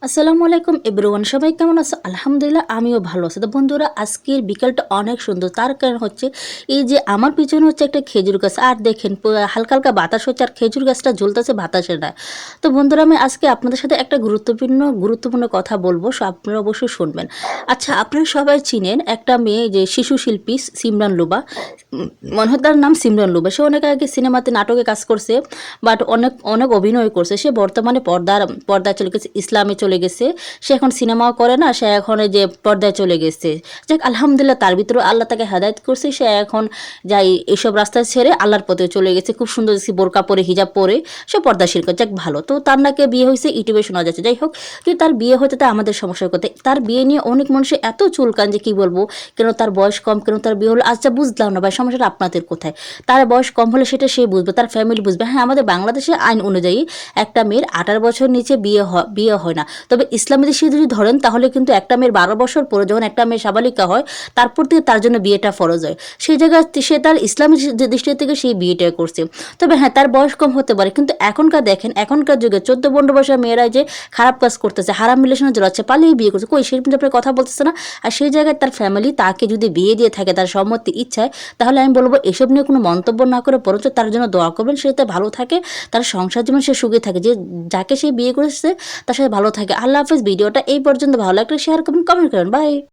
আসসালামু আলাইকুম এভরিওয়ান, সবাই কেমন আছো? আলহামদুলিল্লাহ আমিও ভালো আছি। তো বন্ধুরা, আজকের বিকালটা অনেক সুন্দর। তার কারণ হচ্ছে এই যে আমার পিছনে হচ্ছে একটা খেজুর গাছ, আর দেখেন হালকা হালকা বাতাস হচ্ছে আর খেজুর গাছটা ঝুলতেছে বাতাসে না। তো বন্ধুরা, আমি আজকে আপনাদের সাথে একটা গুরুত্বপূর্ণ কথা বলবো, আপনারা অবশ্যই শুনবেন। আচ্ছা, আপনারা সবাই চিনেন একটা মেয়ে, যে শিশু শিল্পী সিমরান লুবা। মনে হয় তার নাম সিমরান লুবা। সে অনেক আগে সিনেমাতে নাটকে কাজ করছে, বাট অনেক অনেক অভিনয় করছে। সে বর্তমানে পর্দায় চলে গেছে, ইসলামে চলে গেছে। সে এখন সিনেমাও করে না, সে এখন এই যে পর্দায় চলে গেছে। যাক আলহামদুলিল্লাহ, তার ভিতরেও আল্লাহ তাকে হেদায়েত করছে। সে এখন যাই এসব রাস্তায় ছেড়ে আল্লাহর পথে চলে গেছে। খুব সুন্দর দেখছি, বোরকা পরে হিজাব পরে সে পর্দাশীল করে। যাক ভালো। তো তার নাকি বিয়ে হয়েছে, ইউটিউবে শোনা যাচ্ছে। যাই হোক, কিন্তু তার বিয়ে হতে তা আমাদের সমস্যার কথা। তার বিয়ে নিয়ে অনেক মানুষের এত চুলকান যে কি বলবো, কেন তার বয়স কম, কেন তার বিয়ে হলো। আচ্ছা বুঝলাম না ভাই, সমস্যাটা আপনাদের কোথায়? তার বয়স কম হলে সেটা সে বুঝবে, তার ফ্যামিলি বুঝবে। হ্যাঁ, আমাদের বাংলাদেশের আইন অনুযায়ী একটা মেয়ের 18 বছর নিচে বিয়ে হয় না। তবে ইসলামী দেশে যদি ধরেন, তাহলে কিন্তু একটা মেয়ের 12 বছর পরে যখন একটা মেয়ে সাবালিকা হয়, তারপর থেকে তার জন্য বিয়েটা ফরজ হয়। সেই জায়গায় সে তার ইসলামী দৃষ্টি থেকে সেই বিয়েটা করছে। তবে হ্যাঁ, তার বয়স কম হতে পারে, কিন্তু এখনকার দেখেন, এখনকার যুগে 14-15 বছরের মেয়েরাই যে খারাপ কাজ করতেছে, হারাম রিলেশনে জড়াচ্ছে, পালিয়ে বিয়ে করছে। কই, সেই আপনার কথা বলতেছে না। আর সেই জায়গায় তার ফ্যামিলি তাকে যদি বিয়ে দিয়ে থাকে তার সম্মতি ইচ্ছায়, তাহলে আমি বলবো এসব নিয়ে কোনো মন্তব্য না করে বরঞ্চ তার জন্য দোয়া করবেন, সে যাতে ভালো থাকে, তার সংসার জীবন সে সুখে থাকে, যে যাকে সে বিয়ে করেছে তার সাথে ভালো থাকে। আল্লাহ হাফেজ। ভিডিওটা এই পর্যন্ত ভালো লাগলে শেয়ার করবেন, কমেন্ট করবেন। বাই।